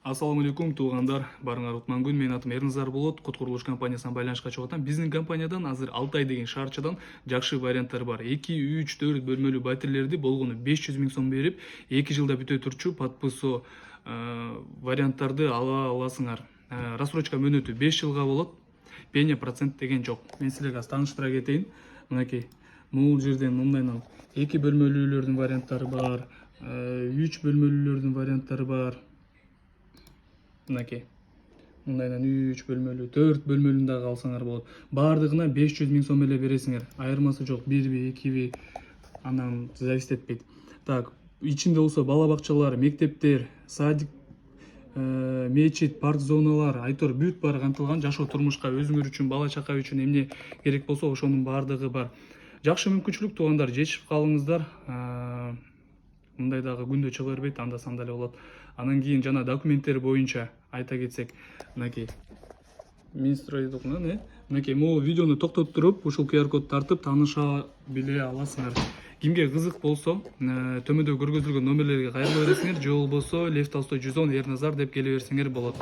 Ассаламу алейкум туугандар, барыңар утман күн. Менин атым Эрназар болот. Код курулуш компаниясынан байланышка чыгып атам. Биздин компаниядан азыр Алтай деген шаарчадан жакшы варианттар бар. 2, 3, 4 бөлмөлүү батирлерди болгону 500 000 сом берип, 2 жылда бүтө турчу подписо варианттарды ала аласыңар. Рассрочка мөөнөтү 5 жылга болот. Пеня процент деген жок. Мен силерге аз тааныштыра кетейин. Мынакей, бул жерден мындайынан 2 бөлмөлүүлөрдүн варианттары бар, 3 бөлмөлүүлөрдүн варианттары бар. Мынакей, мындайдан 3 бөлмөлүү, 4 бөлмөлүүнү дагы алсаңар болот. Бардыгына 500 000 сом эле бересиңер. Айырмасы жок, 1би, 2би, андан зависит этпейт. Так, ичинде болсо бала бакчалар, мектептер, садик, мечит, парк зоналар, айтор бүт баары камтылган. Жашоо турмушка, өзүңөр үчүн, бала чака үчүн эмне керек болсо ошонун баардыгы бар. Жакшы мүмкүнчүлүк туугандар, жешип калыңыздар. Мындай дагы күндө чыга бербейт, анда санда эле болот. Анан кийин жана документтер боюнча айта кетсек, мынакей Минстрой документ, мынакей могу видеону токтотуп туруп, ушул QR код тартып тааныша биле аласыңар. Кимге кызык болсо, төмөдө көргөзүлгөн номерлерге кайрыла бересиңер, же болбосо Лев Толстой 110 Эрназар деп келе берсеңер болот.